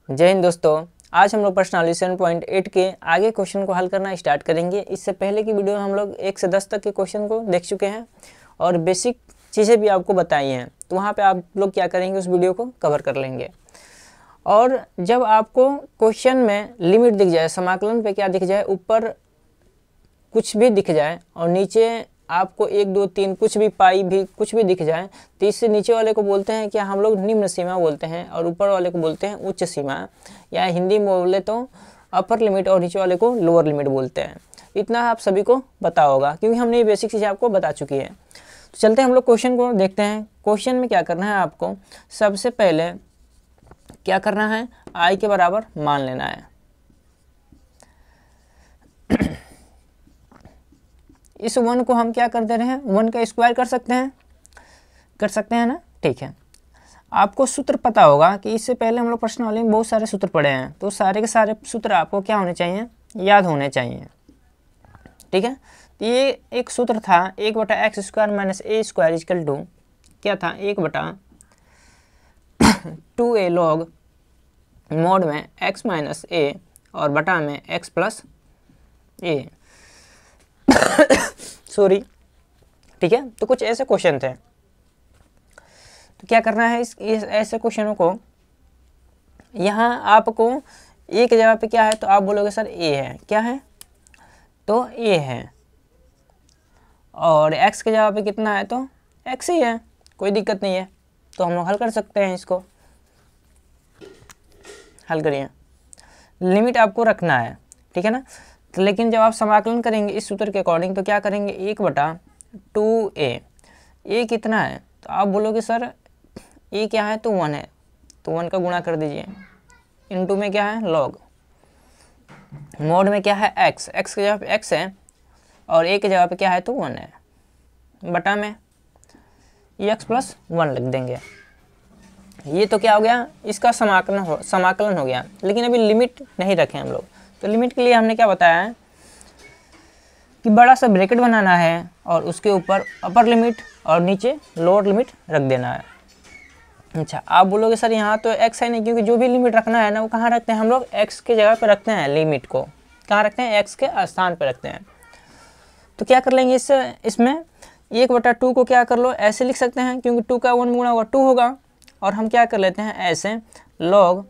जय हिंद दोस्तों। आज हम लोग प्रश्नावली 7.8 के आगे क्वेश्चन को हल करना स्टार्ट करेंगे। इससे पहले की वीडियो में हम लोग 1 से 10 तक के क्वेश्चन को देख चुके हैं और बेसिक चीज़ें भी आपको बताई हैं, तो वहाँ पे आप लोग क्या करेंगे, उस वीडियो को कवर कर लेंगे। और जब आपको क्वेश्चन में लिमिट दिख जाए, समाकलन पे क्या दिख जाए, ऊपर कुछ भी दिख जाए और नीचे आपको 1 2 3 कुछ भी पाई भी कुछ भी दिख जाए, तो इससे नीचे वाले को बोलते हैं क्या हम लोग निम्न सीमा बोलते हैं और ऊपर वाले को बोलते हैं उच्च सीमा, या हिंदी में बोले तो अपर लिमिट और नीचे वाले को लोअर लिमिट बोलते हैं। इतना आप सभी को पता होगा क्योंकि हमने ये बेसिक चीज़ें आपको बता चुकी है। तो चलते हैं हम लोग क्वेश्चन को देखते हैं। क्वेश्चन में क्या करना है, आपको सबसे पहले क्या करना है, आई के बराबर मान लेना है। इस 1 को हम क्या कर दे रहे हैं, 1 का स्क्वायर कर सकते हैं ना, ठीक है। आपको सूत्र पता होगा कि इससे पहले हम लोग प्रश्नावली में बहुत सारे सूत्र पढ़े हैं, तो सारे के सारे सूत्र आपको क्या होने चाहिए, याद होने चाहिए, ठीक है। तो ये एक सूत्र था 1/x² - a² इक्वल टू क्या था, 1/2a log मोड में x - a और बटा में x + a सॉरी, ठीक है। तो कुछ ऐसे क्वेश्चन थे, तो क्या करना है, इस ऐसे क्वेश्चनों को यहाँ आपको ए की जगह पे क्या है, तो आप बोलोगे सर ए है, क्या है, तो ए है, और x के जगह पे कितना है, तो x ही है, कोई दिक्कत नहीं है। तो हम लोग हल कर सकते हैं, इसको हल करिए। लिमिट आपको रखना है, ठीक है ना। तो लेकिन जब आप समाकलन करेंगे इस सूत्र के अकॉर्डिंग, तो क्या करेंगे, 1/2a, ए कितना है, तो आप बोलोगे सर ए क्या है, तो 1 है, तो 1 का गुणा कर दीजिए, इनटू में क्या है, लॉग, मोड में क्या है, x के जगह पे x है और a के जगह पे क्या है, तो 1 है, बटा में x + 1 लिख देंगे। ये तो क्या हो गया, इसका समाकलन हो गया। लेकिन अभी लिमिट नहीं रखे हम लोग, तो लिमिट के लिए हमने क्या बताया है कि बड़ा सा ब्रैकेट बनाना है और उसके ऊपर अपर लिमिट और नीचे लोअर लिमिट रख देना है। अच्छा, आप बोलोगे सर यहाँ तो x है नहीं, क्योंकि जो भी लिमिट रखना है ना, वो कहाँ रखते हैं हम लोग, x के जगह पे रखते हैं, लिमिट को कहाँ रखते हैं, x के स्थान पे रखते हैं। तो क्या कर लेंगे, इसमें 1/2 को क्या कर लो, ऐसे लिख सकते हैं, क्योंकि 2 का 1 में गुणा होगा 2 होगा, और हम क्या कर लेते हैं ऐसे लॉग,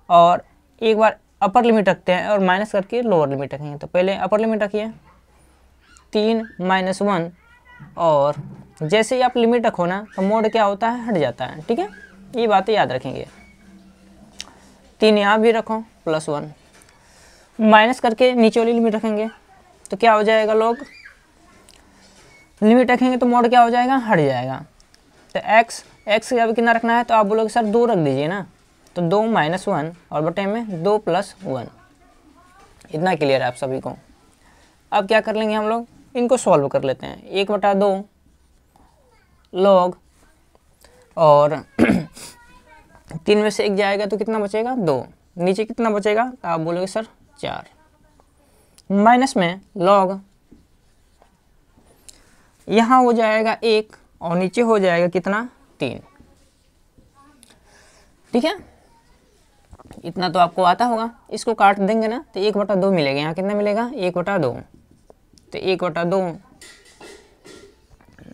और एक बार अपर लिमिट रखते हैं और माइनस करके लोअर लिमिट रखेंगे। तो पहले अपर लिमिट रखिए 3 - 1, और जैसे ही आप लिमिट रखो ना, तो मोड क्या होता है, हट जाता है, ठीक है। ये बातें याद रखेंगे। 3 यहाँ भी रखो +1, माइनस करके नीचे वाली लिमिट रखेंगे, तो क्या हो जाएगा, लॉग लिमिट रखेंगे तो मोड क्या हो जाएगा, हट जाएगा। तो x की जगह कितना रखना है, तो आप बोलोगे सर 2 रख दीजिए ना, तो 2 - 1 और बटे में 2 + 1। इतना क्लियर है आप सभी को। अब क्या कर लेंगे हम लोग, इनको सॉल्व कर लेते हैं। 1/2 लॉग, और 3 में से 1 जाएगा तो कितना बचेगा, 2, नीचे कितना बचेगा, तो आप बोलोगे सर 4, माइनस में लॉग, यहाँ हो जाएगा 1 और नीचे हो जाएगा कितना, 3, ठीक है। इतना तो आपको आता होगा। इसको काट देंगे ना, तो 1/2 मिलेगा, यहाँ कितना मिलेगा, 1/2, तो 1/2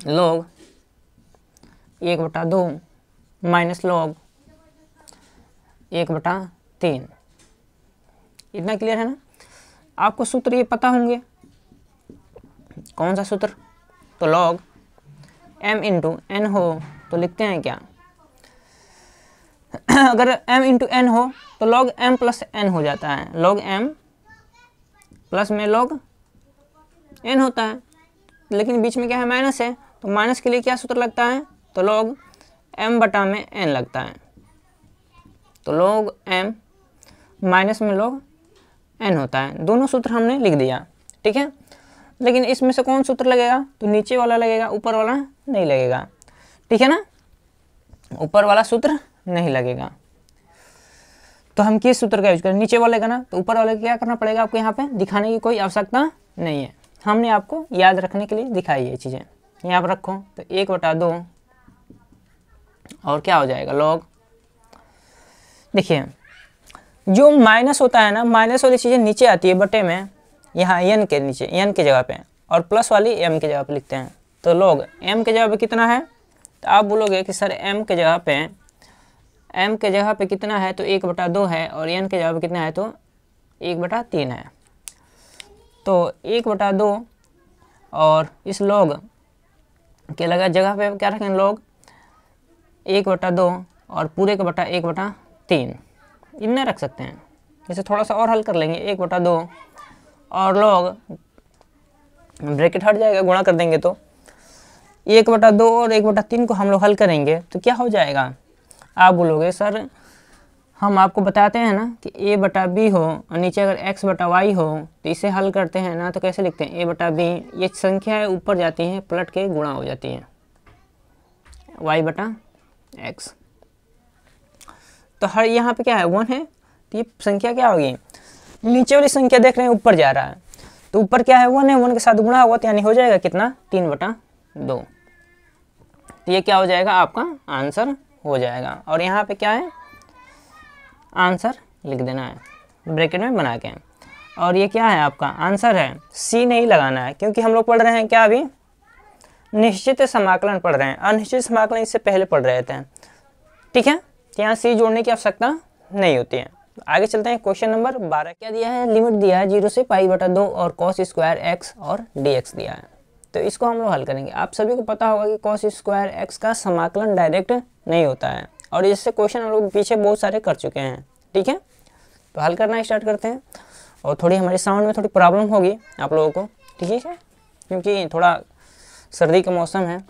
लॉग 1/2 माइनस लॉग 1/3। इतना क्लियर है ना। आपको सूत्र ये पता होंगे, कौन सा सूत्र, तो लॉग m × n हो तो लिखते हैं क्या, अगर m × n हो तो log m + n हो जाता है, log m प्लस में log n होता है, लेकिन बीच में क्या है, माइनस है, तो माइनस के लिए क्या सूत्र लगता है, तो log m बटा में n लगता है, तो log m माइनस में log n होता है। दोनों सूत्र हमने लिख दिया, ठीक है। लेकिन इसमें से कौन सूत्र लगेगा, तो नीचे वाला लगेगा, ऊपर वाला नहीं लगेगा, ठीक है ना, ऊपर वाला सूत्र नहीं लगेगा। तो हम किस सूत्र का यूज करें, नीचे वाले का ना, तो ऊपर वाले का क्या करना पड़ेगा, आपको यहाँ पे दिखाने की कोई आवश्यकता नहीं है, हमने आपको याद रखने के लिए दिखाई ये चीज़ें। यहाँ पर रखो, तो 1/2 और क्या हो जाएगा, लॉग देखिए जो माइनस होता है ना, माइनस वाली चीज़ें नीचे आती है बटे में, यहाँ एन के नीचे, एन की जगह पे, और प्लस वाली एम की जगह पे लिखते हैं। तो लोग एम के जगह पे कितना है, तो आप बोलोगे कि सर एम के जगह पे कितना है, तो 1/2 है, और एन के जगह पे कितना है, तो 1/3 है। तो 1/2 और इस लोग के लगा जगह पे क्या रखें, लोग 1/2 और पूरे का बटा 1/3 इतना रख सकते हैं। इसे थोड़ा सा और हल कर लेंगे, 1/2 और लोग ब्रैकेट हट जाएगा, गुणा कर देंगे तो 1/2 और 1/3 को हम लोग हल करेंगे तो क्या हो जाएगा। आप बोलोगे सर हम आपको बताते हैं ना कि a/b हो और नीचे अगर x/y हो तो इसे हल करते हैं ना, तो कैसे लिखते हैं, a/b, ये संख्या है ऊपर जाती हैं पलट के गुणा हो जाती है, y/x। तो हर यहाँ पे क्या है, 1 है, तो ये संख्या क्या होगी, नीचे वाली संख्या देख रहे हैं ऊपर जा रहा है, तो ऊपर क्या है, 1 है, 1 के साथ गुणा हुआ तो यानी हो जाएगा कितना, 3/2। तो ये क्या हो जाएगा, आपका आंसर हो जाएगा। और यहाँ पे क्या है, आंसर लिख देना है ब्रैकेट में बना के। और ये क्या है, आपका आंसर है, सी नहीं लगाना है, क्योंकि हम लोग पढ़ रहे हैं क्या, अभी निश्चित समाकलन पढ़ रहे हैं, अनिश्चित समाकलन इससे पहले पढ़ रहे थे, ठीक है। तो यहाँ सी जोड़ने की आवश्यकता नहीं होती है। आगे चलते हैं, क्वेश्चन नंबर 12 क्या दिया है, लिमिट दिया है 0 से π/2 और cos स्क्वायर x और dx दिया है। तो इसको हम लोग हल करेंगे। आप सभी को पता होगा कि cos स्क्वायर x का समाकलन डायरेक्ट नहीं होता है, और इससे क्वेश्चन हम लोग पीछे बहुत सारे कर चुके हैं, ठीक है। तो हल करना स्टार्ट करते हैं। और थोड़ी हमारी साउंड में थोड़ी प्रॉब्लम होगी आप लोगों को, ठीक है, क्योंकि थोड़ा सर्दी का मौसम है।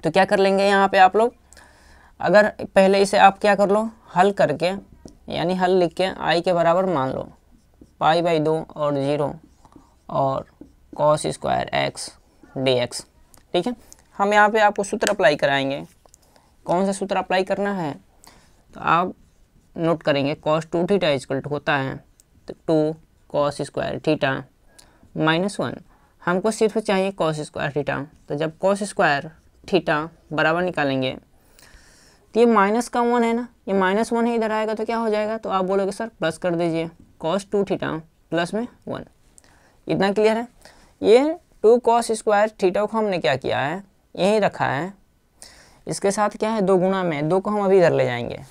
तो क्या कर लेंगे यहाँ पे आप लोग, अगर पहले इसे आप क्या कर लो, हल करके, यानी हल लिख के i के बराबर मान लो π/2 और 0 और cos स्क्वायर x dx, ठीक है। हम यहाँ पे आपको सूत्र अप्लाई कराएंगे। कौन सा सूत्र अप्लाई करना है, तो आप नोट करेंगे, cos 2θ इक्वल टू होता है तो 2 cos स्क्वायर थीटा -1। हमको सिर्फ चाहिए cos स्क्वायर थीटा, तो जब cos स्क्वायर थीटा बराबर निकालेंगे तो ये -1 है ना, ये -1 है, इधर आएगा तो क्या हो जाएगा, तो आप बोलोगे सर प्लस कर दीजिए cos 2θ प्लस में 1। इतना क्लियर है। ये 2 cos स्क्वायर थीटा को हमने क्या किया है, यहीं रखा है, इसके साथ क्या है 2 गुना में, 2 को हम अभी इधर ले जाएंगे,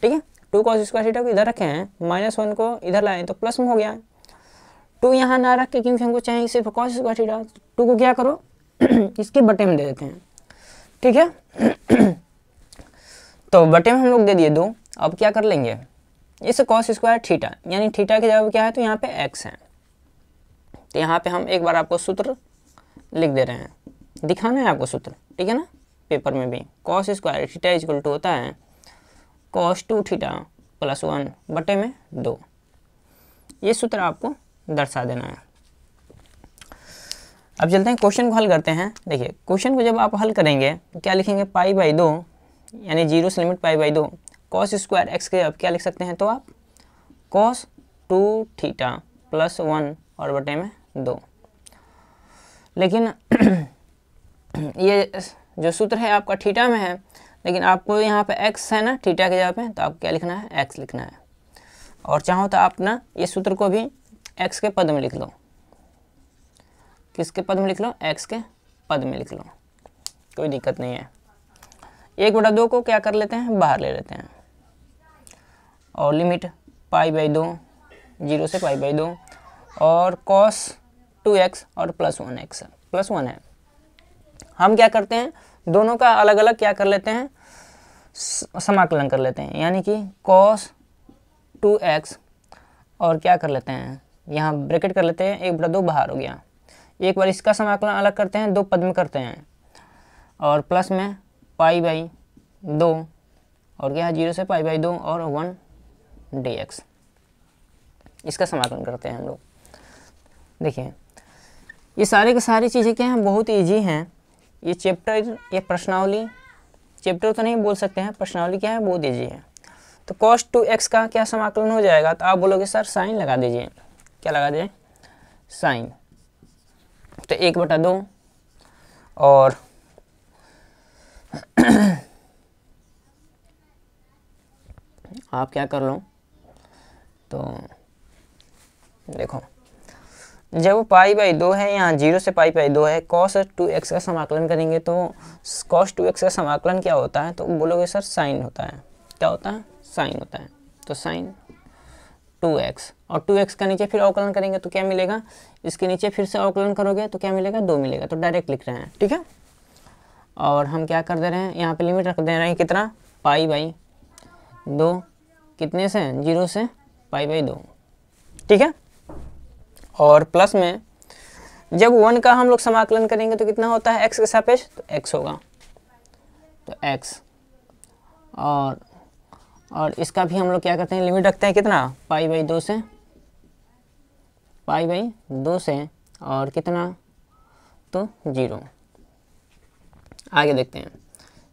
ठीक है। 2 cos स्क्वायर थीटा को इधर रखे हैं, -1 को इधर लाएं तो प्लस में हो गया। 2 यहाँ ना रख के, क्योंकि हमको चाहिए सिर्फ cos स्क्वायर थीटा, 2 को क्या करो इसके बटे में दे देते हैं, ठीक है। तो बटे में हम लोग दे दिए 2। अब क्या कर लेंगे, इस cos स्क्वायर थीटा, यानी थीटा की जगह क्या है, तो यहाँ पे x है। तो यहाँ पे हम एक बार आपको सूत्र लिख दे रहे हैं, दिखाना है आपको सूत्र, ठीक है ना, पेपर में भी। cos square theta equal to होता है cos 2θ प्लस 1 बटे में 2। ये सूत्र आपको दर्शा देना है। अब चलते हैं क्वेश्चन को हल करते हैं। देखिए क्वेश्चन को जब आप हल करेंगे तो क्या लिखेंगे, π/2 यानी 0 से लिमिट π/2 cos स्क्वायर x के अब क्या लिख सकते हैं, तो आप cos 2θ प्लस 1 और बटे में 2। लेकिन ये जो सूत्र है आपका थीटा में है, लेकिन आपको यहाँ पे x है ना थीटा के जगह पे, तो आप क्या लिखना है, x लिखना है। और चाहो तो आप ना ये सूत्र को भी x के पद में लिख लो। किसके पद में लिख लो, x के पद में लिख लो, कोई दिक्कत नहीं है। 1/2 को क्या कर लेते हैं, बाहर ले लेते हैं, और लिमिट π/2 0 से π/2 और cos 2x और प्लस 1x प्लस 1 है। हम क्या करते हैं, दोनों का अलग अलग क्या कर लेते हैं, समाकलन कर लेते हैं, यानी कि cos 2x और क्या कर लेते हैं, यहाँ ब्रैकेट कर लेते हैं, 1/2 बाहर हो गया। एक बार इसका समाकलन अलग करते हैं, 2 पद में करते हैं, और प्लस में π/2 और क्या है 0 से π/2 और 1 dx, इसका समाकलन करते हैं हम लोग। देखिए ये सारे की सारी चीज़ें क्या हैं, बहुत ईजी हैं। ये चैप्टर, ये प्रश्नावली, चैप्टर तो नहीं बोल सकते हैं, प्रश्नावली क्या है, बहुत ईजी है। तो cos 2x का क्या समाकलन हो जाएगा, तो आप बोलोगे सर साइन लगा दीजिए। क्या लगा दीजिए, साइन। तो 1/2 और आप क्या कर लो, तो देखो जब पाई बाई 2 है, यहाँ 0 से पाई बाई 2 है, cos 2x का समाकलन करेंगे तो cos 2x का समाकलन क्या होता है, तो बोलोगे सर साइन होता है। क्या होता है? साइन होता है। तो साइन 2x, और 2x का नीचे फिर अवकलन करेंगे तो क्या मिलेगा, इसके नीचे फिर से अवकलन करोगे तो क्या मिलेगा, 2 मिलेगा। तो डायरेक्ट लिख रहे हैं, ठीक है। और हम क्या कर दे रहे हैं, यहाँ पे लिमिट रख दे रहे हैं कितना, पाई बाई 2, कितने से, 0 से पाई बाई 2, ठीक है। और प्लस में जब 1 का हम लोग समाकलन करेंगे तो कितना होता है, x के सापेक्ष, तो x होगा, तो x। और इसका भी हम लोग क्या करते हैं, लिमिट रखते हैं कितना, पाई बाई 2 से, पाई बाई 2 से, और कितना, तो 0। आगे देखते हैं,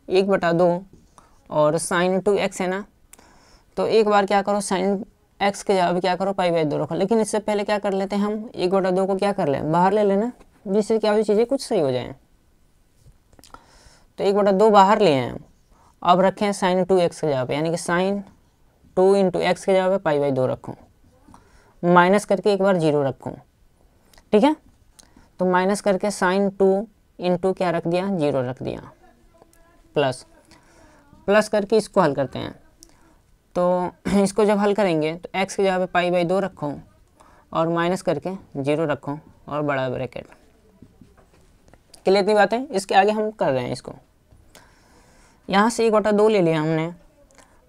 1/2 और साइन 2x है ना, तो एक बार क्या करो, साइन x के जगह क्या करो, पाई बाई 2 रखो। लेकिन इससे पहले क्या कर लेते हैं हम, 1/2 को क्या कर लें, बाहर ले लेना, जिससे क्या हुई चीज़ें कुछ सही हो जाए। तो 1/2 बाहर लिए हैं, अब रखें साइन 2x के जगह पे, यानी कि साइन 2 इंटू एक्स के जगह पे पाई बाई 2 रखूँ, माइनस करके एक बार 0 रखूँ, ठीक है। तो माइनस करके साइन 2 इंटू क्या रख दिया, 0 रख दिया, प्लस करके इसको हल करते हैं। तो इसको जब हल करेंगे तो x की जगह पे पाई बाई 2 रखो और माइनस करके 0 रखो और बड़ा ब्रैकेट। क्लियर इतनी बात है। इसके आगे हम कर रहे हैं इसको, यहाँ से 1/2 ले लिया हमने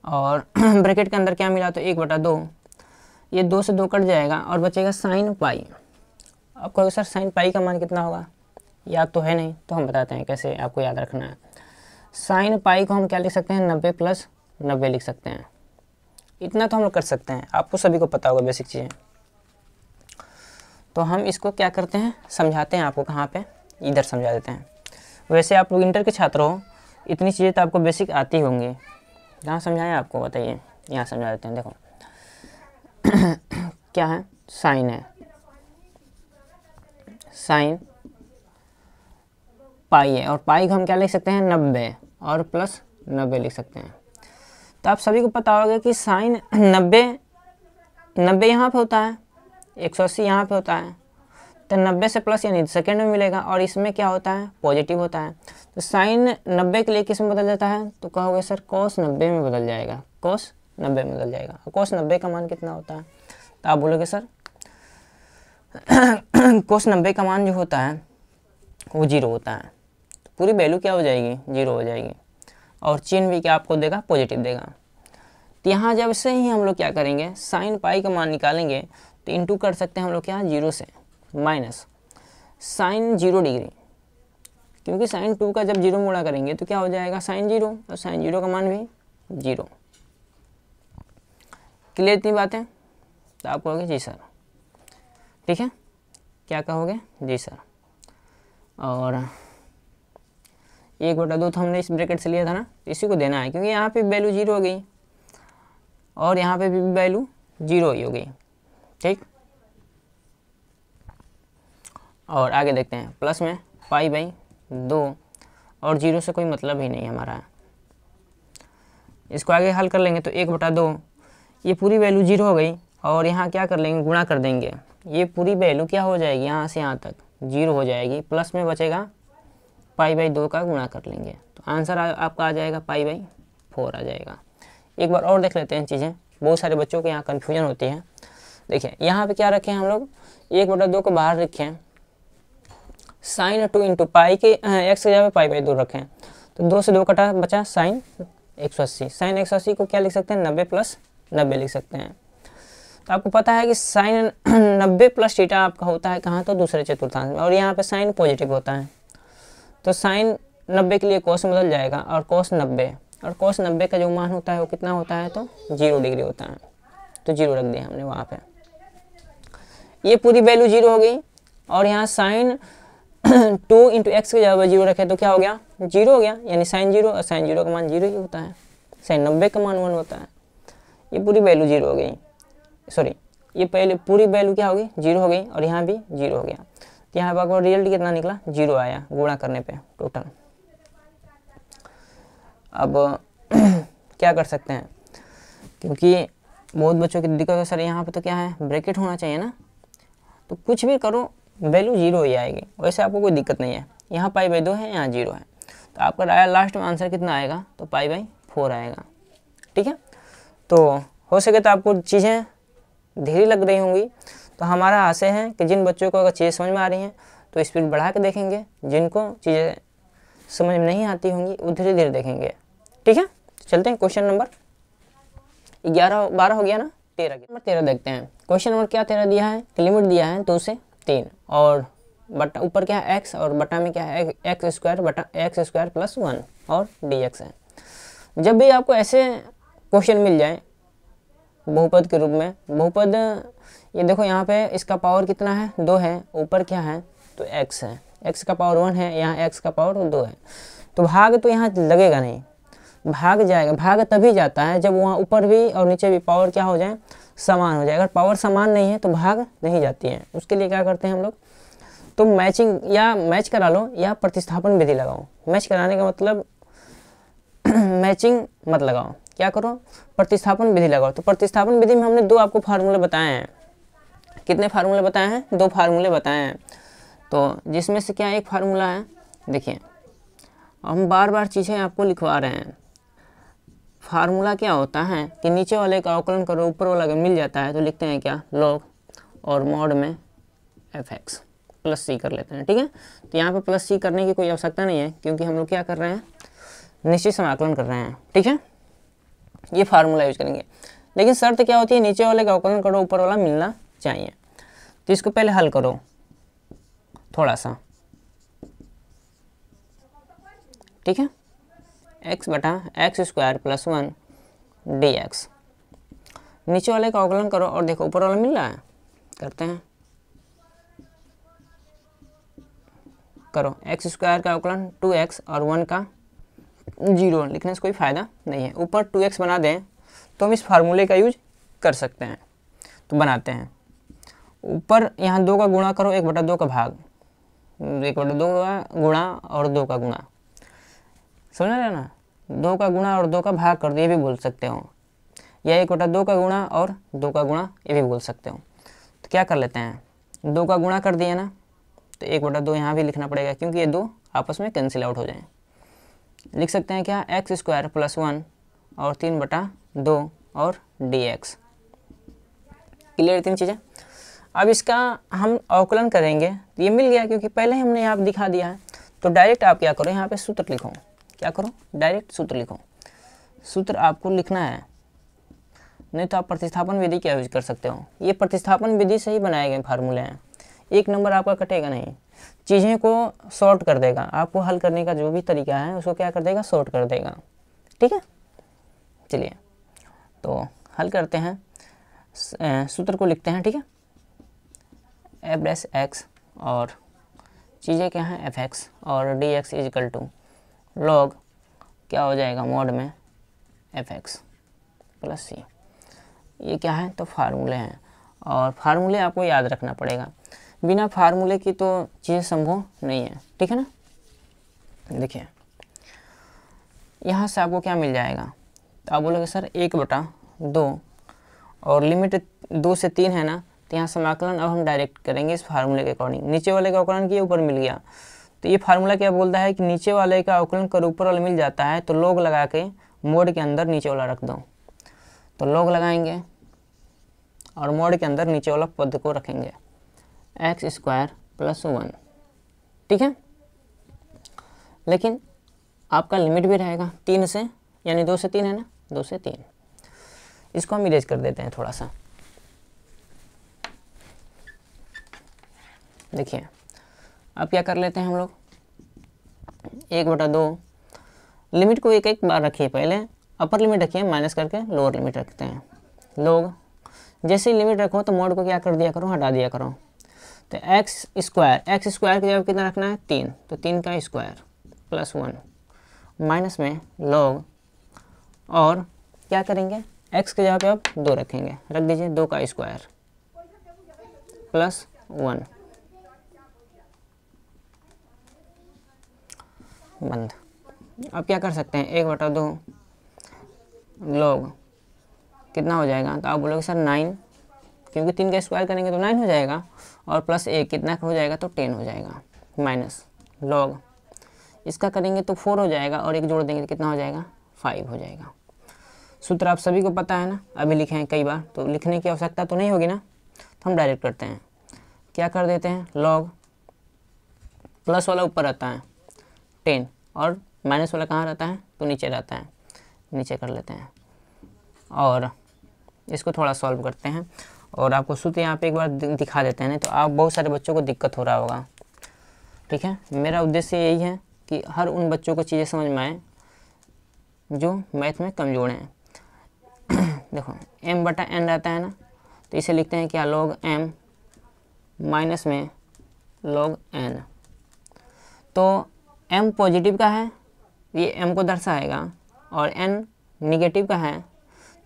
और ब्रैकेट के अंदर क्या मिला, तो 1/2, ये 2 से 2 कट जाएगा और बचेगा साइन पाई। अब कहोगे सर साइन पाई का मान कितना होगा, याद तो है नहीं, तो हम बताते हैं कैसे आपको याद रखना है। साइन पाई को हम क्या लिख सकते हैं, 90 + 90 लिख सकते हैं। इतना तो हम लोग कर सकते हैं, आपको सभी को पता होगा बेसिक चीज़ें। तो हम इसको क्या करते हैं, समझाते हैं आपको, कहाँ पे, इधर समझा देते हैं। वैसे आप लोग इंटर के छात्र हो, इतनी चीज़ें तो आपको बेसिक आती होंगी। जहाँ समझाएं आपको बताइए, यहाँ समझा देते हैं। देखो क्या है, साइन है, साइन पाई है, और पाई को हम क्या लिख सकते हैं, 90 और प्लस 90 लिख सकते हैं। तो आप सभी को पता होगा कि साइन 90 यहाँ पे होता है, 180 यहाँ पे होता है, तो 90 से प्लस यानी सेकेंड में मिलेगा, और इसमें क्या होता है, पॉजिटिव होता है। तो साइन 90 के लिए किस में बदल जाता है, तो कहोगे सर cos 90 में बदल जाएगा, cos 90 में बदल जाएगा। cos 90 का मान कितना होता है, तो आप बोलोगे सर cos 90 का मान जो होता है वो 0 होता है। तो पूरी वैल्यू क्या हो जाएगी, 0 हो जाएगी, और चिन्ह भी क्या आपको देगा, पॉजिटिव देगा। तो यहाँ जब से ही हम लोग क्या करेंगे, साइन पाई का मान निकालेंगे तो इंटू कर सकते हैं हम लोग क्या, 0 से, माइनस साइन 0 डिग्री, क्योंकि साइन 2 का जब 0 गुणा करेंगे तो क्या हो जाएगा, साइन 0, और साइन 0 का मान भी 0। क्लियर इतनी बात है। तो आप कहोगे जी सर, ठीक है, क्या कहोगे, जी सर। और 1/2 तो हमने इस ब्रैकेट से लिया था ना, इसी को देना है, क्योंकि यहाँ पे वैल्यू 0 हो गई और यहाँ पे भी वैल्यू 0 ही हो गई, ठीक। और आगे देखते हैं, प्लस में पाई बाई 2 और 0 से कोई मतलब ही नहीं हमारा। इसको आगे हल कर लेंगे तो 1/2, ये पूरी वैल्यू 0 हो गई, और यहाँ क्या कर लेंगे, गुणा कर देंगे, ये पूरी वैल्यू क्या हो जाएगी, यहाँ से यहाँ तक 0 हो जाएगी, प्लस में बचेगा पाई बाई 2 का गुणा कर लेंगे, तो आंसर आपका आ जाएगा पाई बाई 4 आ जाएगा। एक बार और देख लेते हैं चीज़ें, बहुत सारे बच्चों को यहाँ कन्फ्यूजन होती है। देखिए यहाँ पे क्या रखें हम लोग, 1/2 को बाहर रखें, साइन 2 इंटू पाई के एक्स के जगह पाई बाई 2 रखें, तो 2 से 2 कटा, बचा साइन 180। साइन 180 को क्या लिख सकते हैं, 90 + 90 लिख सकते हैं। तो आपको पता है कि साइन 90 + थीटा आपका होता है कहाँ, तो दूसरे चतुर्थांश में, और यहाँ पे साइन पॉजिटिव होता है, तो साइन 90 के लिए cos में बदल जाएगा, और cos 90, और cos 90 का जो मान होता है वो कितना होता है, तो 0 डिग्री होता है, तो 0 रख दिया हमने वहाँ पे। ये पूरी वैल्यू 0 हो गई, और यहाँ साइन 2 इंटू एक्स के जगह 0 रखे तो क्या हो गया, 0 हो गया, यानी साइन 0, और साइन 0 का मान 0 ही होता है, साइन 90 का मान 1 होता है। ये पूरी वैल्यू 0 हो गई, सॉरी ये पहले पूरी वैल्यू क्या हो गई, 0 हो गई, और यहाँ भी 0 हो गया। तो यहाँ पर रिजल्ट कितना निकला, 0 आया गुणा करने पे टोटल। अब क्या कर सकते हैं, क्योंकि बहुत बच्चों की दिक्कत है सर यहाँ पे तो क्या है ब्रैकेट होना चाहिए ना, तो कुछ भी करो वैल्यू 0 ही आएगी। वैसे आपको कोई दिक्कत नहीं है, यहाँ π/2 है, यहाँ 0 है, तो आपका लास्ट में आंसर कितना आएगा, तो π/4 आएगा। ठीक है, तो हो सके तो आपको चीज़ें धीरे लग रही होंगी, तो हमारा आशय है कि जिन बच्चों को अगर चीज़ें समझ में आ रही हैं तो स्पीड बढ़ा के देखेंगे, जिनको चीज़ें समझ में नहीं आती होंगी वो धीरे धीरे देखेंगे। ठीक है, चलते हैं क्वेश्चन नंबर 12 हो गया ना, 13 देखते हैं। क्वेश्चन नंबर क्या 13 दिया है कि लिमिट दिया है 2 से 3 और बटा ऊपर क्या है x और बटा में क्या है x² बटा x² + 1 और dx है। जब भी आपको ऐसे क्वेश्चन मिल जाए बहुपद के रूप में, बहुपद ये देखो यहाँ पे इसका पावर कितना है 2 है, ऊपर क्या है तो x है, x का पावर 1 है, यहाँ x का पावर 2 है, तो भाग तो यहाँ लगेगा नहीं, भाग जाएगा। भाग तभी जाता है जब वहाँ ऊपर भी और नीचे भी पावर क्या हो जाए समान हो जाए। अगर पावर समान नहीं है तो भाग नहीं जाती है। उसके लिए क्या करते हैं हम लोग, तो मैचिंग या मैच करा लो या प्रतिस्थापन विधि लगाओ। मैच कराने का मतलब मैचिंग मत लगाओ, क्या करो प्रतिस्थापन विधि लगाओ। तो प्रतिस्थापन विधि में हमने 2 आपको फार्मूले बताए हैं। कितने फार्मूले बताए हैं, 2 फार्मूले बताए हैं। तो जिसमें से क्या एक फार्मूला है, देखिए हम बार बार चीज़ें आपको लिखवा रहे हैं। फार्मूला क्या होता है कि नीचे वाले का अवकलन करो, ऊपर वाला अगर मिल जाता है तो लिखते हैं क्या log और मॉड में fx प्लस c कर लेते हैं। ठीक है, तो यहाँ पे प्लस c करने की कोई आवश्यकता नहीं है क्योंकि हम लोग क्या कर रहे हैं निश्चित समाकलन कर रहे हैं। ठीक है, ये फार्मूला यूज करेंगे, लेकिन शर्त क्या होती है नीचे वाले का अवकलन करो, ऊपर वाला मिलना चाहिए। तो इसको पहले हल करो थोड़ा सा। ठीक है, x बटा x² + 1 dx, नीचे वाले का अवकलन करो और देखो ऊपर वाला मिल रहा है, करते हैं करो। x² का अवकलन 2x और 1 का 0 लिखने से कोई फ़ायदा नहीं है। ऊपर 2x बना दें तो हम इस फार्मूले का यूज कर सकते हैं, तो बनाते हैं। ऊपर यहाँ 2 का गुणा करो, 1/2 का भाग, 1/2 का गुणा और 2 का गुणा, समझ रहे ना, 2 का गुणा और 2 का भाग कर दो, ये भी बोल सकते हो, या 1/2 का गुणा और 2 का गुणा, ये भी बोल सकते हो। तो क्या कर लेते हैं, 2 का गुणा कर दिया ना, तो 1/2 यहाँ भी लिखना पड़ेगा क्योंकि ये 2 आपस में कैंसिल आउट हो जाएं। लिख सकते हैं क्या x² + 1 और 3/2 और dx। क्लियर 3 चीज़ें। अब इसका हम अवकलन करेंगे तो ये मिल गया क्योंकि पहले हमने यहाँ दिखा दिया है। तो डायरेक्ट आप क्या करो, यहाँ पे सूत्र लिखो, क्या करो डायरेक्ट सूत्र लिखो। सूत्र आपको लिखना है, नहीं तो आप प्रतिस्थापन विधि क्या यूज कर सकते हो। ये प्रतिस्थापन विधि से ही बनाए गए फार्मूले हैं, 1 नंबर आपका कटेगा नहीं, चीज़ें को शॉर्ट कर देगा। आपको हल करने का जो भी तरीका है उसको क्या कर देगा, शॉर्ट कर देगा। ठीक है, चलिए तो हल करते हैं, सूत्र को लिखते हैं। ठीक है, f' और चीज़ें क्या हैं fx और dx = log क्या हो जाएगा मॉड में fx + c। ये क्या है तो फार्मूले हैं, और फार्मूले आपको याद रखना पड़ेगा, बिना फार्मूले की तो चीज़ें संभव नहीं है। ठीक है ना, देखिए यहाँ से आपको क्या मिल जाएगा, तो आप बोलोगे सर 1/2 और लिमिट 2 से 3 है ना, तो यहाँ समाकलन अब हम डायरेक्ट करेंगे इस फार्मूले के अकॉर्डिंग। नीचे वाले का अवकलन किया, ऊपर मिल गया, तो ये फार्मूला क्या बोलता है कि नीचे वाले का अवकलन कर ऊपर वाला मिल जाता है तो log लगा के मोड के अंदर नीचे वाला रख दो। तो log लगाएंगे और मोड के अंदर नीचे वाला पद को रखेंगे x² + 1। ठीक है, लेकिन आपका लिमिट भी रहेगा 3 से, यानी 2 से 3 है ना, 2 से 3। इसको हम इरेज कर देते हैं थोड़ा सा। देखिए अब क्या कर लेते हैं हम लोग, 1/2 लिमिट को एक बार रखिए, पहले अपर लिमिट रखिए, माइनस करके लोअर लिमिट रखते हैं। लोग जैसे ही लिमिट रखो तो मोड को क्या कर दिया करो, हटा दिया करो। तो x² की जगह कितना रखना है 3, तो 3 का स्क्वायर + 1 माइनस में log, और क्या करेंगे x की जगह पे अब 2 रखेंगे, रख दीजिए 2 का स्क्वायर + 1 बंद। अब क्या कर सकते हैं 1/2 log कितना हो जाएगा, तो आप बोलोगे सर 9, क्योंकि 3 का स्क्वायर करेंगे तो 9 हो जाएगा, और प्लस 1 कितना हो जाएगा, तो 10 हो जाएगा, माइनस लॉग इसका करेंगे तो 4 हो जाएगा, और एक जोड़ देंगे तो कितना हो जाएगा, 5 हो जाएगा। सूत्र आप सभी को पता है ना, अभी लिखे हैं कई बार, तो लिखने की आवश्यकता तो नहीं होगी ना, तो हम डायरेक्ट करते हैं, क्या कर देते हैं, लॉग प्लस वाला ऊपर रहता है 10 और माइनस वाला कहाँ रहता है, तो नीचे रहता है, नीचे कर लेते हैं और इसको थोड़ा सॉल्व करते हैं। और आपको सूत्र यहाँ पे एक बार दिखा देते हैं, नहीं तो आप बहुत सारे बच्चों को दिक्कत हो रहा होगा। ठीक है, मेरा उद्देश्य यही है कि हर उन बच्चों को चीज़ें समझ में आए जो मैथ में कमज़ोर हैं। देखो m/n रहता है ना, तो इसे लिखते हैं क्या, log m माइनस में log n। तो m पॉजिटिव का है, ये m को दर्शाएगा, और n निगेटिव का है,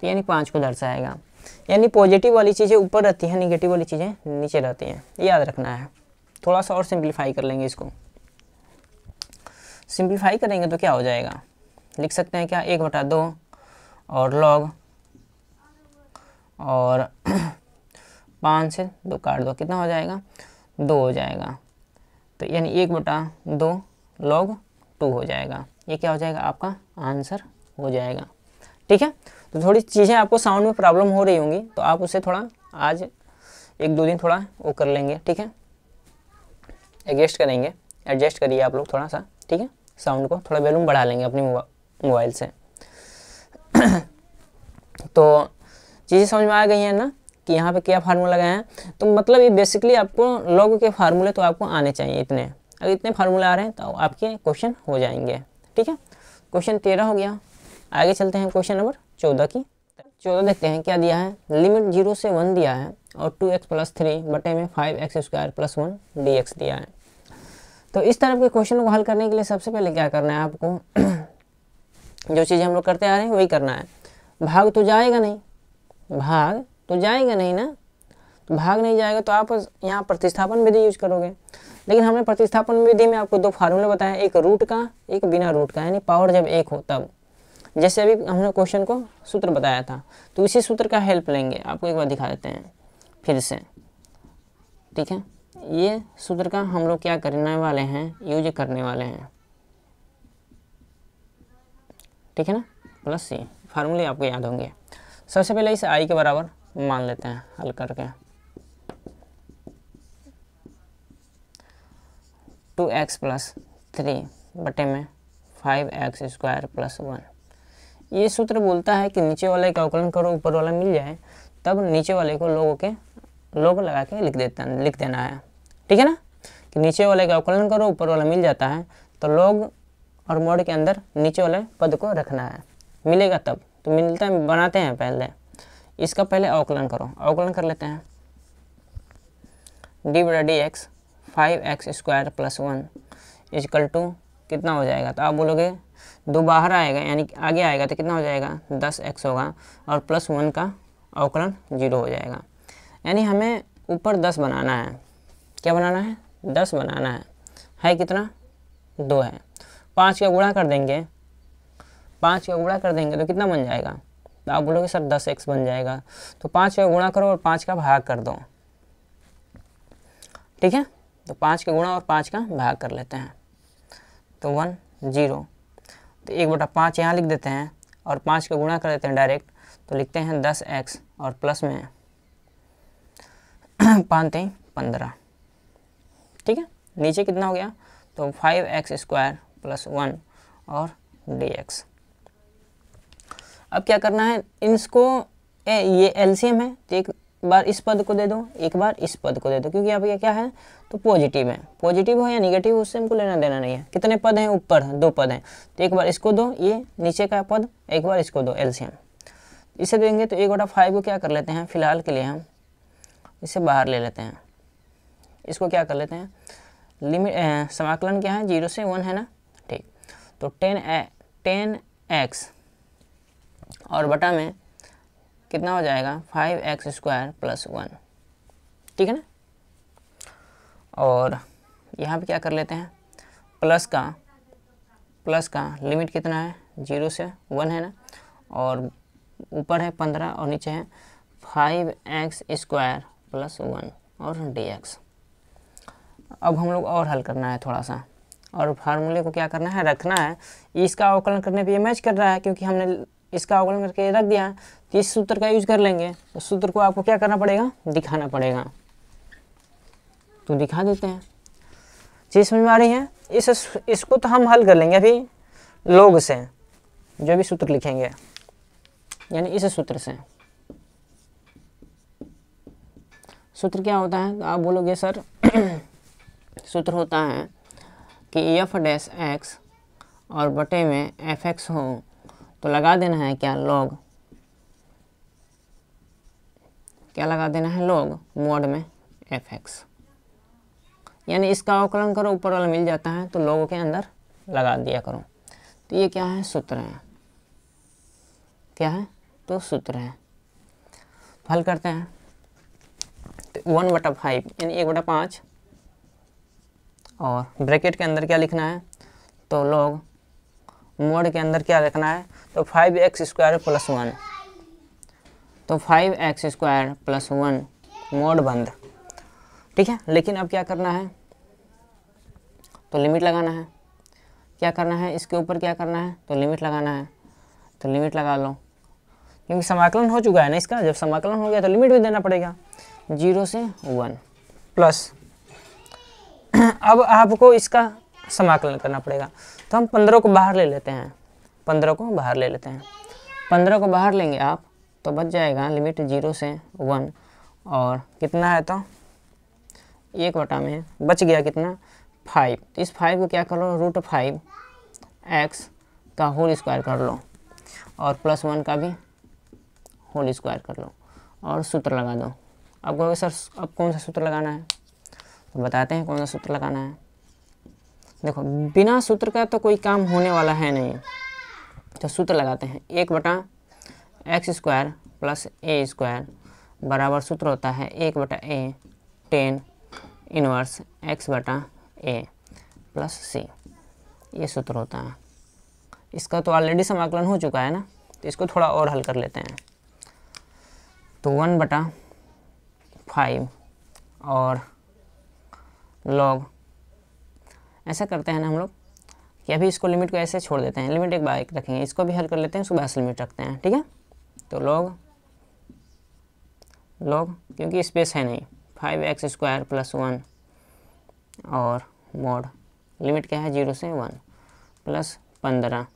तो यानी 5 को दर्शाएगा। यानी पॉजिटिव वाली चीज़ें ऊपर रहती हैं, निगेटिव वाली चीज़ें नीचे रहती हैं, याद रखना है। थोड़ा सा और सिंप्लीफाई कर लेंगे इसको, सिंप्लीफाई करेंगे तो क्या हो जाएगा, लिख सकते हैं क्या, 1/2 और log और 5 से 2 काट दो, कितना हो जाएगा, 2 हो जाएगा। तो यानी 1/2 log 2 हो जाएगा। ये क्या हो जाएगा, आपका आंसर हो जाएगा। ठीक है, तो थोड़ी चीज़ें आपको साउंड में प्रॉब्लम हो रही होंगी, तो आप उसे थोड़ा आज 1-2 दिन थोड़ा वो कर लेंगे। ठीक है, एडजस्ट करिए आप लोग थोड़ा सा। ठीक है, साउंड को थोड़ा वॉल्यूम बढ़ा लेंगे अपनी मोबाइल से। तो चीज़ें समझ में आ गई हैं ना कि यहाँ पे क्या फार्मूला लगाए हैं। तो मतलब ये बेसिकली आपको लॉग के फार्मूले तो आपको आने चाहिए इतने, अगर इतने फार्मूले आ रहे हैं तो आपके क्वेश्चन हो जाएंगे। ठीक है, क्वेश्चन 13 हो गया। आगे चलते हैं क्वेश्चन नंबर 14 की। 14 देखते हैं क्या दिया है, लिमिट 0 से 1 दिया है और 2x + 3 बटे में 5x² + 1 dx दिया है। तो इस तरह के क्वेश्चन को हल करने के लिए सबसे पहले क्या करना है आपको, जो चीज़ें हम लोग करते आ रहे हैं वही करना है। भाग तो जाएगा नहीं ना, तो भाग नहीं जाएगा तो आप यहाँ प्रतिस्थापन विधि यूज करोगे। लेकिन हमने प्रतिस्थापन विधि में आपको 2 फार्मूले बताए, एक रूट का, एक बिना रूट का, यानी पावर जब 1 हो तब। जैसे अभी हमने क्वेश्चन को सूत्र बताया था, तो इसी सूत्र का हेल्प लेंगे। आपको एक बार दिखा देते हैं फिर से। ठीक है, ये सूत्र का हम लोग क्या करने वाले हैं, यूज करने वाले हैं। ठीक है ना, +c फार्मूले आपको याद होंगे। सबसे पहले इसे i के बराबर मान लेते हैं हल करके। 2x + 3 बटे में 5x² + 1। ये सूत्र बोलता है कि नीचे वाले का अवकलन करो, ऊपर वाला मिल जाए, तब नीचे वाले को लोग लगा के लिख देना है। ठीक है ना, कि नीचे वाले का अवकलन करो, ऊपर वाला मिल जाता है, तो लोग और मोड के अंदर नीचे वाले पद को रखना है, मिलेगा तब। तो मिलता है, बनाते हैं पहले इसका, पहले अवकलन करो। अवकलन कर लेते हैं, d/dx 5x² + 1 = कितना हो जाएगा, तो आप बोलोगे 2 बाहर आएगा यानी आगे आएगा तो कितना हो जाएगा, 10x होगा, और +1 का अवकलन 0 हो जाएगा। यानी हमें ऊपर 10 बनाना है। क्या बनाना है, 10 बनाना है कितना, 2 है। 5 का गुणा कर देंगे, 5 का गुणा कर देंगे तो कितना बन जाएगा, तो आप बोलोगे सर 10x बन जाएगा। तो 5 का गुणा करो और 5 का भाग कर दो। ठीक है, तो 5 का गुणा और 5 का भाग कर लेते हैं, तो 1 0। तो 1/5 यहाँ लिख देते हैं और 5 का गुणा कर देते हैं डायरेक्ट, तो लिखते हैं 10x और प्लस में 5 15। ठीक है, नीचे कितना हो गया, तो 5x² + 1 और dx। अब क्या करना है, इसको ये एलसीएम है, तो एक बार इस पद को दे दो, एक बार इस पद को दे दो, क्योंकि यहाँ पे क्या है, तो पॉजिटिव है। पॉजिटिव हो या निगेटिव उससे हमको लेना देना नहीं है। कितने पद हैं, ऊपर 2 पद हैं, तो एक बार इसको दो, ये नीचे का पद, एक बार इसको दो एलसीएम। इसे देंगे तो 1/5 को क्या कर लेते हैं, फिलहाल के लिए हम इसे बाहर ले लेते हैं। इसको क्या कर लेते हैं, लिमिट समाकलन क्या है, 0 से 1 है ना। ठीक, तो 10x और बटा में कितना हो जाएगा, 5x² + 1। ठीक है ना, और यहाँ पे क्या कर लेते हैं, प्लस का लिमिट कितना है, 0 से 1 है ना, और ऊपर है 15 और नीचे है 5x² + 1 और dx। अब हम लोग और हल करना है थोड़ा सा, और फार्मूले को क्या करना है, रखना है। इसका अवकलन करने पे ये मैच कर रहा है, क्योंकि हमने इसका अवकलन करके रख दिया है, तो इस सूत्र का यूज कर लेंगे। तो सूत्र को आपको क्या करना पड़ेगा, दिखाना पड़ेगा। तो दिखा देते हैं। चीज़ समझ में आ रही है? इसको तो हम हल कर लेंगे अभी लोग से, जो भी सूत्र लिखेंगे, यानी इस सूत्र से। सूत्र क्या होता है, तो आप बोलोगे सर सूत्र होता है कि f' और बटे में fx हो तो लगा देना है क्या, log। क्या लगा देना है, log mod में fx। यानी इसका अवकलन करो, ऊपर वाला मिल जाता है तो log के अंदर लगा दिया करो। तो ये क्या है, सूत्र है। क्या है, तो सूत्र है। हल करते हैं। तो 1/5 यानी 1/5, और ब्रैकेट के अंदर क्या लिखना है, तो log मोड के अंदर क्या रखना है, तो 5x² + 1। तो 5x² + 1 मोड बंद, ठीक है। लेकिन अब क्या करना है, तो लिमिट लगाना है। क्या करना है, इसके ऊपर क्या करना है, तो लिमिट लगाना है। तो लिमिट लगा लो, क्योंकि समाकलन हो चुका है ना इसका। जब समाकलन हो गया तो लिमिट भी देना पड़ेगा, 0 से 1 प्लस। अब आपको इसका समाकलन करना पड़ेगा। तो हम 15 को बाहर ले लेते हैं। 15 को बाहर ले लेते हैं। 15 को बाहर लेंगे आप, तो बच जाएगा लिमिट 0 से 1, और कितना है, तो 1 में बच गया कितना, 5। तो इस 5 को क्या कर लो, √5x का होल स्क्वायर कर लो, और +1 का भी होल स्क्वायर कर लो, और सूत्र लगा दो। अब कहोगे सर अब कौन सा सूत्र लगाना है, तो बताते हैं कौन सा सूत्र लगाना है। देखो, बिना सूत्र का तो कोई काम होने वाला है नहीं। तो सूत्र लगाते हैं, 1/x² + a² बराबर सूत्र होता है 1/a tan inverse x/a + c। ये सूत्र होता है। इसका तो ऑलरेडी समाकलन हो चुका है ना, तो इसको थोड़ा और हल कर लेते हैं। तो 1/5 और log, ऐसा करते हैं ना हम लोग कि अभी इसको लिमिट को ऐसे छोड़ देते हैं, लिमिट एक बार रखेंगे, इसको भी हल कर लेते हैं, उसके बाद से लिमिट रखते हैं, ठीक है। तो log क्योंकि स्पेस है नहीं, 5x² + 1 और मोड लिमिट क्या है, 0 से 1 + 15।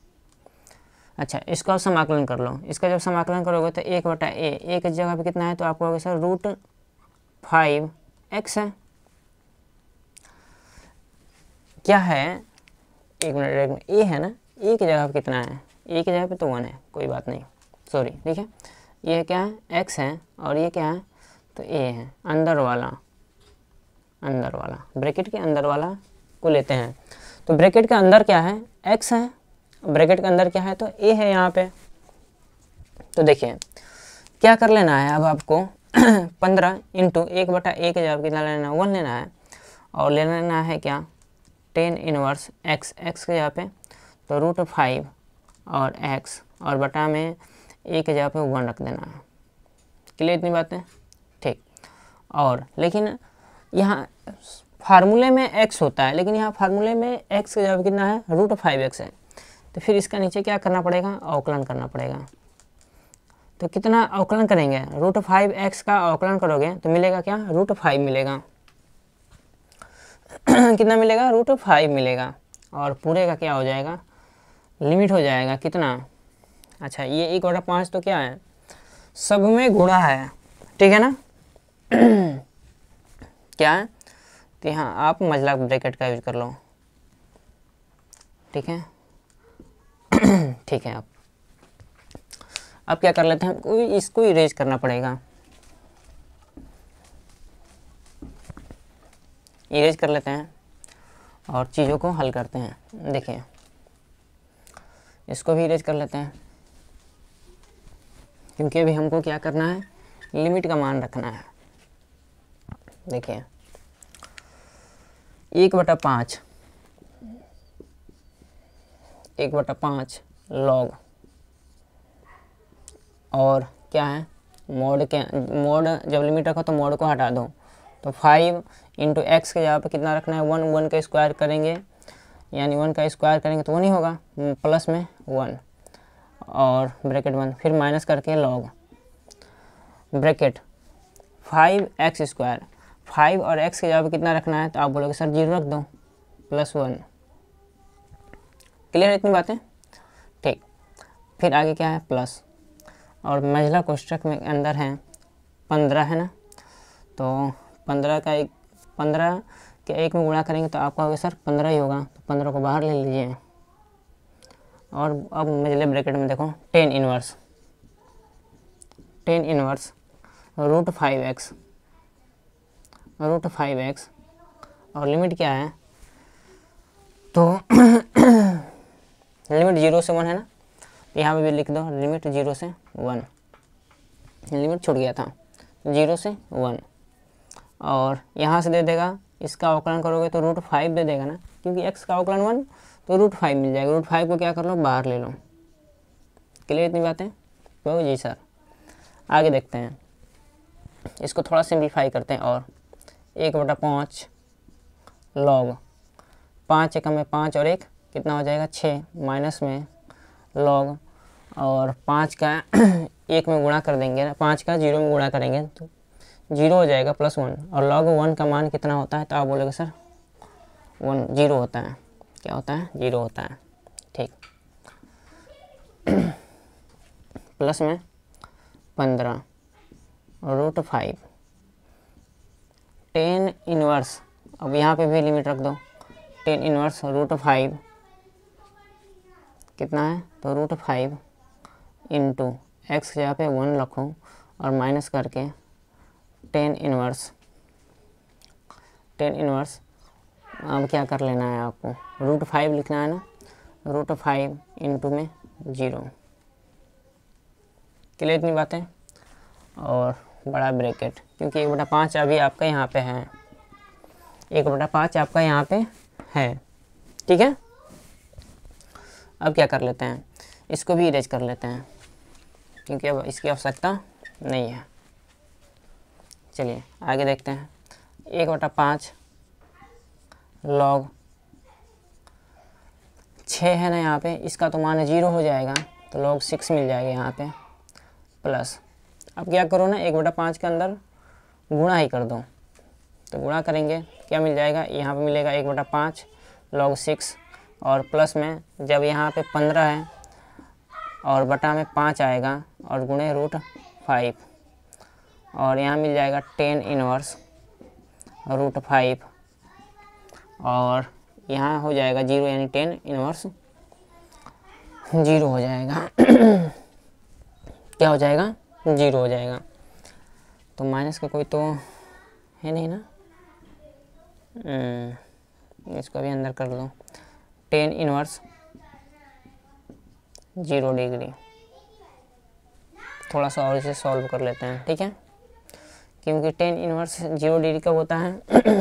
अच्छा, इसका आप समाकलन कर लो। इसका जब समाकलन करोगे तो 1/a, एक जगह पे कितना है, तो आपको होगा सर √5x है। क्या है, एक मिनट, ए है ना, ए की जगह पे कितना है, ए की जगह पे तो 1 है, कोई बात नहीं, सॉरी, ठीक है। ये क्या है, x है, और ये क्या है, तो ए है, अंदर वाला ब्रैकेट के अंदर वाला को लेते हैं। तो ब्रैकेट के अंदर क्या है, x है, ब्रैकेट के अंदर क्या है, तो ए है यहाँ पे। तो देखिए क्या कर लेना है अब आपको 15 × 1/a के जगह कितना लेना है, 1 लेना है, और ले लेना है क्या, tan इनवर्स x के जगह पे तो √5 और x और बटा में a के जगह पे 1 रख देना है। क्लियर इतनी बातें, ठीक। और लेकिन यहाँ फार्मूले में x होता है, लेकिन यहाँ फार्मूले में x के जगह कितना है, √5x है। तो फिर इसका नीचे क्या करना पड़ेगा, अवकलन करना पड़ेगा। तो कितना अवकलन करेंगे, √5x का अवकलन करोगे तो मिलेगा क्या, √5 मिलेगा। कितना मिलेगा, √5 मिलेगा, और पूरे का क्या हो जाएगा, लिमिट हो जाएगा कितना। अच्छा, ये 1/5 तो क्या है, सब में गुणा है, ठीक है ना। क्या है, तो यहाँ आप मझला ब्रैकेट का यूज कर लो, ठीक है। ठीक है, अब क्या कर लेते हैं, हमको इसको इरेज करना पड़ेगा। इरेज कर लेते हैं और चीज़ों को हल करते हैं। देखिए, इसको भी इरेज कर लेते हैं, क्योंकि अभी हमको क्या करना है, लिमिट का मान रखना है। देखिए 1/5 log और क्या है मोड जब लिमिट रखो तो मोड को हटा दो। तो 5 इंटू एक्स के जगह पे कितना रखना है 1, 1 का स्क्वायर करेंगे यानी 1 का स्क्वायर करेंगे तो 1 ही होगा, प्लस में 1 और ब्रैकेट 1, फिर माइनस करके लॉग ब्रैकेट 5x स्क्वायर। 5 और x के जगह पे कितना रखना है तो आप बोलोगे सर 0 रख दो, प्लस 1। क्लियर है इतनी बातें? ठीक। फिर आगे क्या है प्लस, और मंझला कोष्ठक में अंदर है 15 है ना, तो 15 के 1 में गुणा करेंगे तो आपका होगा सर 15 ही होगा, तो 15 को बाहर ले लीजिए। और अब मंझले ब्रैकेट में देखो टेन इनवर्स रूट 5x और लिमिट क्या है तो लिमिट 0 से 1 है ना, तो यहाँ पे भी लिख दो लिमिट 0 से 1, लिमिट छूट गया था 0 से 1। और यहाँ से दे देगा, इसका अवकलन करोगे तो रूट 5 दे देगा ना, क्योंकि x का अवकलन 1 तो रूट 5 मिल जाएगा। रूट 5 को क्या कर लो बाहर ले लो। क्लियर इतनी बातें? तो जी सर। आगे देखते हैं, इसको थोड़ा सिंप्लीफाई करते हैं और 1/5 लॉग 5 एकम में 5 और 1 कितना हो जाएगा 6, माइनस में लॉग और 5 का 1 में गुणा कर देंगे ना, 5 का 0 में गुणा करेंगे तो 0 हो जाएगा प्लस 1, और लॉग 1 का मान कितना होता है तो आप बोलोगे सर 0 होता है। क्या होता है? 0 होता है। ठीक। प्लस में 15 रूट 5 10 इनवर्स, अब यहाँ पे भी लिमिट रख दो 10 इनवर्स रूट 5 कितना है तो रूट 5 इंटू एक्स के जगह पे 1 रखो और माइनस करके 10 इनवर्स। अब क्या कर लेना है आपको, रूट 5 लिखना है ना, रूट 5 इंटू में 0। क्लियर इतनी बातें? और बड़ा ब्रैकेट, क्योंकि 1/5 अभी आपका यहाँ पे है, 1/5 आपका यहाँ पे है। ठीक है। अब क्या कर लेते हैं, इसको भी इरेज कर लेते हैं क्योंकि अब इसकी आवश्यकता नहीं है। चलिए आगे देखते हैं। 1/5 लॉग 6 है ना यहाँ पे, इसका तो मान 0 हो जाएगा तो log 6 मिल जाएगा यहाँ पे, प्लस अब क्या करो ना 1/5 के अंदर गुणा ही कर दो, तो गुणा करेंगे क्या मिल जाएगा, यहाँ पे मिलेगा 1/5 log 6 और प्लस में जब यहाँ पे 15 है और बटा में 5 आएगा और गुणे रूट 5 और यहाँ मिल जाएगा 10 इनवर्स रूट 5 और यहाँ हो जाएगा 0 यानी 10 इनवर्स 0 हो जाएगा। क्या हो जाएगा? 0 हो जाएगा। तो माइनस का कोई तो है नहीं ना, इसको भी अंदर कर लो 10 इनवर्स 0 डिग्री। थोड़ा सा और इसे सॉल्व कर लेते हैं, ठीक है, क्योंकि 10 इनवर्स 0 डिग्री का होता है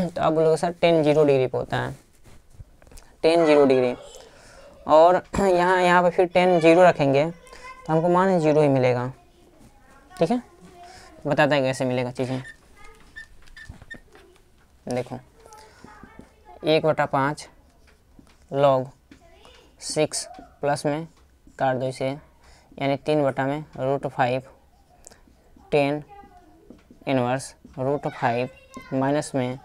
तो आप बोलोगे सर 10 0 डिग्री पे होता है, 10 0 डिग्री, और यहाँ पे फिर 10 0 रखेंगे तो हमको मान 0 ही मिलेगा। ठीक है, बताते हैं कैसे मिलेगा चीज़ें। देखो 1/5 log 6 प्लस में काट दो इसे, यानी 3 में रूट 5 10 इनवर्स रूट 5 माइनस में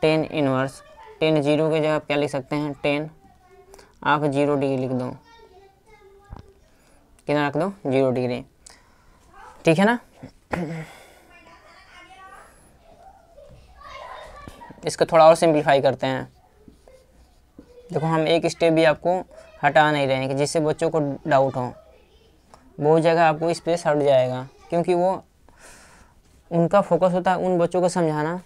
10 इनवर्स 10 0 के जगह क्या लिख सकते हैं 10, आप 0 डिग्री लिख दो, कितना रख दो 0 डिग्री। ठीक है ना। इसको थोड़ा और सिंप्लीफाई करते हैं। देखो हम एक स्टेप भी आपको हटा नहीं रहे हैं कि जिससे बच्चों को डाउट हो, बहुत जगह आपको स्पेस हट जाएगा, क्योंकि वो उनका फोकस होता है उन बच्चों को समझाना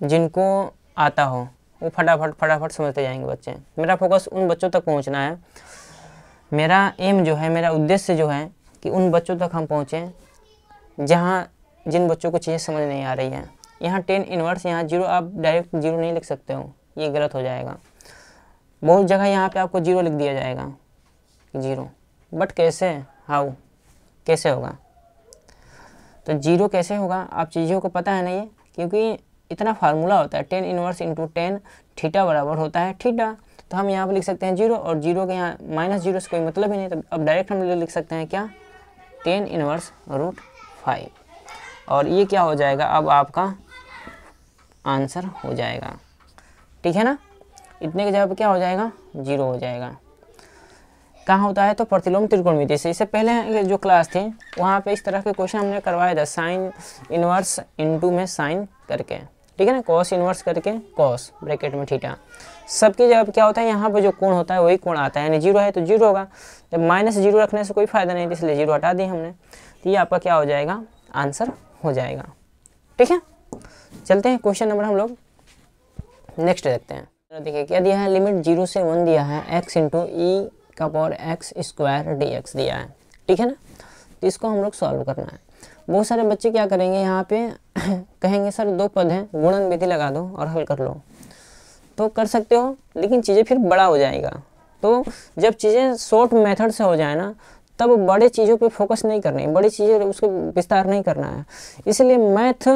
जिनको आता हो, वो फटाफट समझते जाएंगे बच्चे। मेरा फोकस उन बच्चों तक पहुंचना है, मेरा एम जो है, मेरा उद्देश्य जो है कि उन बच्चों तक हम पहुँचें जिन बच्चों को चीज़ें समझ नहीं आ रही है। यहाँ 10 इनवर्स यहाँ 0, आप डायरेक्ट 0 नहीं लिख सकते हो, ये गलत हो जाएगा। बहुत जगह यहाँ पे आपको 0 लिख दिया जाएगा 0, बट कैसे, हाउ, कैसे होगा? तो 0 कैसे होगा? आप चीज़ों को पता है ना ये, क्योंकि इतना फार्मूला होता है, tan inverse into tan theta बराबर होता है थीटा। तो हम यहाँ पर लिख सकते हैं 0, और 0 के यहाँ -0 से कोई मतलब ही नहीं, तो अब डायरेक्ट हम लिख सकते हैं क्या? tan inverse √5। और ये क्या हो जाएगा? अब आपका आंसर हो जाएगा, ठीक है ना। इतने के जवाब क्या हो जाएगा? 0 हो जाएगा। कहाँ होता है? तो प्रतिलोम त्रिकोणमिति से। इससे पहले जो क्लास थी वहाँ पे इस तरह के क्वेश्चन हमने करवाया था, साइन इनवर्स इनटू में साइन करके, ठीक है ना, कॉस इनवर्स करके कॉस ब्रैकेट में थीटा। सबकी जगह क्या होता है? यहाँ पे जो कोण होता है वही कोण आता है, यानी 0 है तो 0 होगा। जब -0 रखने से कोई फायदा नहीं, इसलिए 0 हटा दी हमने। तो ये आपका क्या हो जाएगा? आंसर हो जाएगा, ठीक है। चलते हैं क्वेश्चन नंबर हम लोग नेक्स्ट देखते हैं। देखिए क्या दिया है, लिमिट 0 से 1 दिया है, x इंटू ई का पावर x² dx दिया है, ठीक है ना। तो इसको हम लोग सॉल्व करना है। बहुत सारे बच्चे क्या करेंगे यहाँ पे कहेंगे सर 2 पद हैं, गुणन विधि लगा दो और हल कर लो। तो कर सकते हो, लेकिन चीज़ें फिर बड़ा हो जाएगा। तो जब चीज़ें शॉर्ट मेथड से हो जाए ना, तब बड़े चीज़ों पे फोकस नहीं करनी, बड़ी चीज़ें उसको विस्तार नहीं करना है। इसलिए मैथ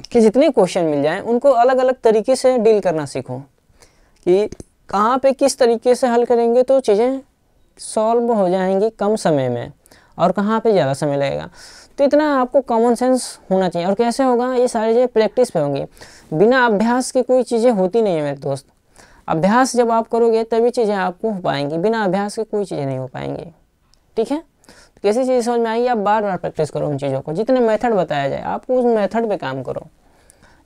के जितने क्वेश्चन मिल जाएं उनको अलग अलग तरीके से डील करना सीखो, कि कहाँ पे किस तरीके से हल करेंगे तो चीज़ें सॉल्व हो जाएंगी कम समय में, और कहाँ पे ज़्यादा समय लगेगा। तो इतना आपको कॉमन सेंस होना चाहिए। और कैसे होगा? ये सारी चीज़ें प्रैक्टिस पे होंगी। बिना अभ्यास के कोई चीज़ें होती नहीं है मेरे दोस्त। अभ्यास जब आप करोगे तभी चीज़ें आपको हो पाएंगी, बिना अभ्यास के कोई चीज़ें नहीं हो पाएंगी, ठीक है। तो कैसी चीज़ समझ में आएगी? आप बार बार प्रैक्टिस करो उन चीज़ों को, जितने मेथड बताया जाए आपको उस मेथड पे काम करो।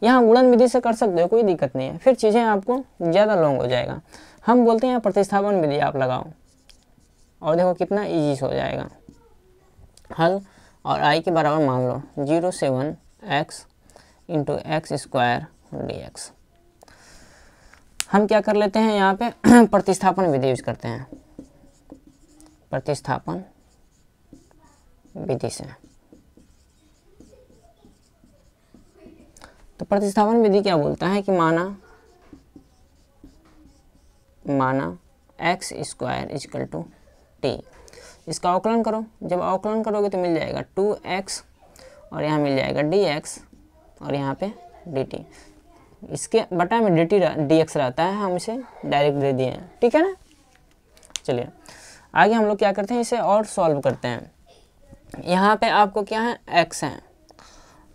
यहाँ गुणन विधि से कर सकते हो, कोई दिक्कत नहीं है, फिर चीज़ें आपको ज़्यादा लॉन्ग हो जाएगा। हम बोलते हैं प्रतिस्थापन विधि आप लगाओ, और देखो कितना ईजी हो जाएगा हल। और आई के बराबर मान लो 0 से 1 x इंटू x² dx। हम क्या कर लेते हैं यहाँ पे प्रतिस्थापन विधि यूज करते हैं, प्रतिस्थापन विधि से। तो प्रतिस्थापन विधि क्या बोलता है कि माना x² = t। इसका अवकलन करो। जब अवकलन करोगे तो मिल जाएगा 2x, और यहाँ मिल जाएगा dx, और यहाँ पे dt। इसके बटा में dx रहता है, हम इसे डायरेक्ट दे दिए हैं, ठीक है ना। चलिए आगे हम लोग क्या करते हैं, इसे और सॉल्व करते हैं। यहाँ पे आपको क्या है? x है,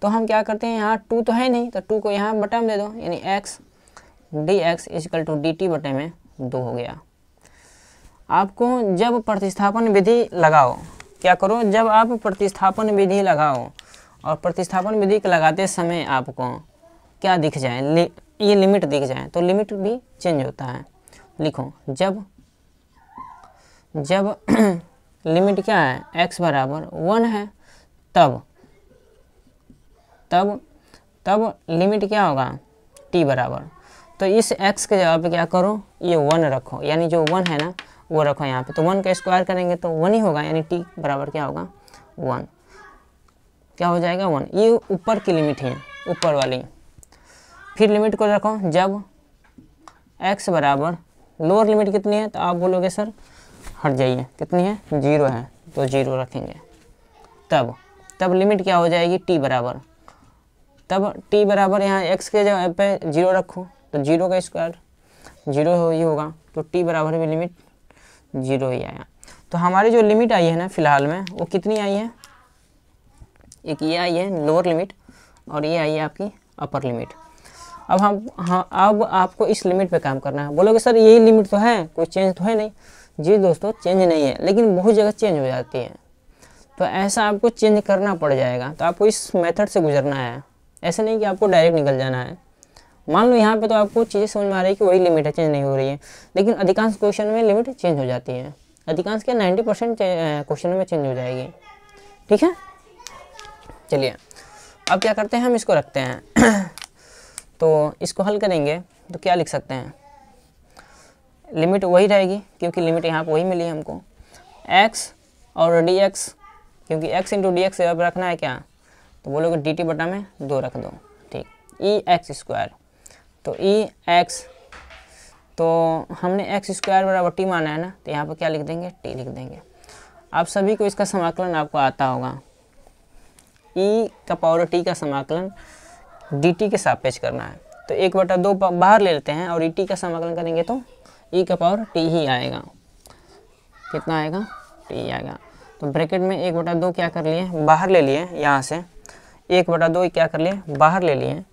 तो हम क्या करते हैं, यहाँ 2 तो है नहीं, तो 2 को यहाँ बटा में दे दो, यानी x dx = dt बटे में 2 हो गया। आपको जब प्रतिस्थापन विधि लगाओ, क्या करो, जब आप प्रतिस्थापन विधि लगाओ और प्रतिस्थापन विधि के लगाते समय आपको क्या दिख जाए, ये लिमिट दिख जाए, तो लिमिट भी चेंज होता है। लिखो जब लिमिट क्या है? x बराबर 1 है, तब लिमिट क्या होगा? t बराबर। तो इस x के जगह पे क्या करो, ये 1 रखो, यानी जो 1 है ना वो रखो यहाँ पे। तो 1 का स्क्वायर करेंगे तो 1 ही होगा, यानी t बराबर क्या होगा? 1। क्या हो जाएगा? 1। ये ऊपर की लिमिट है, ऊपर वाली। फिर लिमिट को रखो जब x बराबर, लोअर लिमिट कितनी है? तो आप बोलोगे सर हट जाइए, कितनी है? 0 है, तो 0 रखेंगे। तब लिमिट क्या हो जाएगी? t बराबर। तब t बराबर यहाँ x के जगह पे 0 रखो, तो 0 का स्क्वायर 0 ही होगा, तो t बराबर भी लिमिट 0 ही आया। तो हमारी जो लिमिट आई है ना फिलहाल में, वो कितनी आई है? एक ये आई है लोअर लिमिट, और ये आई है आपकी अपर लिमिट। अब अब आपको इस लिमिट पे काम करना है। बोलोगे सर यही लिमिट तो है, कोई चेंज तो है नहीं। जी दोस्तों, चेंज नहीं है, लेकिन बहुत जगह चेंज हो जाती है, तो ऐसा आपको चेंज करना पड़ जाएगा। तो आपको इस मेथड से गुजरना है, ऐसे नहीं कि आपको डायरेक्ट निकल जाना है। मान लो यहाँ पे तो आपको चीज़ें समझ में आ रही है कि वही लिमिट है, चेंज नहीं हो रही है, लेकिन अधिकांश क्वेश्चन में लिमिट चेंज हो जाती है। अधिकांश क्या 90% क्वेश्चन में चेंज हो जाएगी, ठीक है। चलिए अब क्या करते हैं, हम इसको रखते हैं तो इसको हल करेंगे तो क्या लिख सकते हैं? लिमिट वही रहेगी, क्योंकि लिमिट यहाँ पर वही मिली है हमको, x और dx, क्योंकि x इंटू डी एक्स अब रखना है क्या, तो बोलोगे dt बटा में 2 रख दो, ठीक। x², तो x, तो हमने x² बराबर t माना है ना, तो यहाँ पर क्या लिख देंगे? t लिख देंगे। आप सभी को इसका समाकलन आपको आता होगा। e का पावर t का समाकलन dt के सापेक्ष करना है, तो 1/2 बाहर ले लेते हैं और et का समाकलन करेंगे तो e का पावर t ही आएगा। कितना आएगा? t आएगा। तो ब्रैकेट में 1/2 क्या कर लिए, बाहर ले लिए, यहाँ से 1/2 क्या कर लिए, बाहर ले लिए,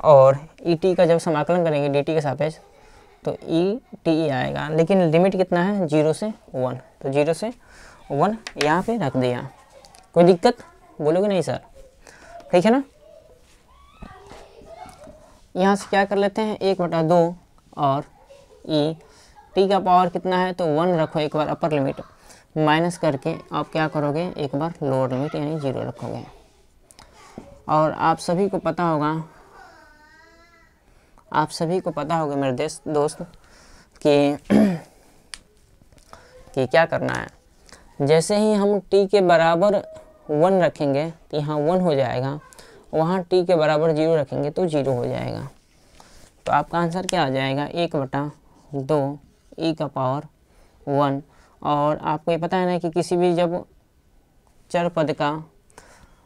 और et का जब समाकलन करेंगे dt के सापेक्ष तो et आएगा। लेकिन लिमिट कितना है, 0 से 1, तो 0 से 1 यहाँ पे रख दिया। कोई दिक्कत? बोलोगे नहीं सर, ठीक है ना। यहाँ से क्या कर लेते हैं, 1/2 और t का पावर कितना है तो 1 रखो एक बार अपर लिमिट, माइनस करके आप क्या करोगे, एक बार लोअर लिमिट यानी 0 रखोगे। और आप सभी को पता होगा मेरे दोस्त कि क्या करना है। जैसे ही हम t के बराबर 1 रखेंगे तो यहाँ 1 हो जाएगा, वहाँ t के बराबर 0 रखेंगे तो 0 हो जाएगा। तो आपका आंसर क्या आ जाएगा, 1/2 e का पावर 1। और आपको ये पता है ना कि किसी भी जब चर पद का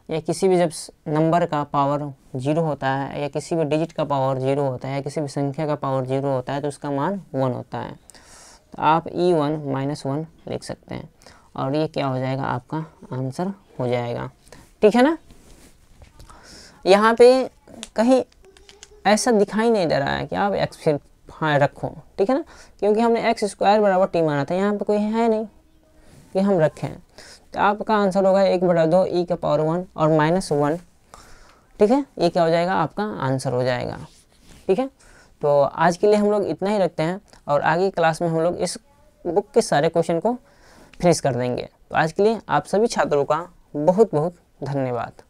या किसी भी जब नंबर का पावर 0 होता है, या किसी भी डिजिट का पावर 0 होता है, या किसी भी संख्या का पावर 0 होता है तो उसका मान 1 होता है। तो आप e1 - 1 लिख सकते हैं और ये क्या हो जाएगा, आपका आंसर हो जाएगा, ठीक है ना। यहाँ पे कहीं ऐसा दिखाई नहीं दे रहा है कि आप x फिर रखो, ठीक है ना, क्योंकि हमने x² = t माना था, यहाँ पे कोई है नहीं कि हम रखें। तो आपका आंसर होगा 1/2 e का पावर 1 और -1, ठीक है। ये क्या हो जाएगा, आपका आंसर हो जाएगा, ठीक है। तो आज के लिए हम लोग इतना ही रखते हैं और आगे क्लास में हम लोग इस बुक के सारे क्वेश्चन को फिनिश कर देंगे। तो आज के लिए आप सभी छात्रों का बहुत बहुत धन्यवाद।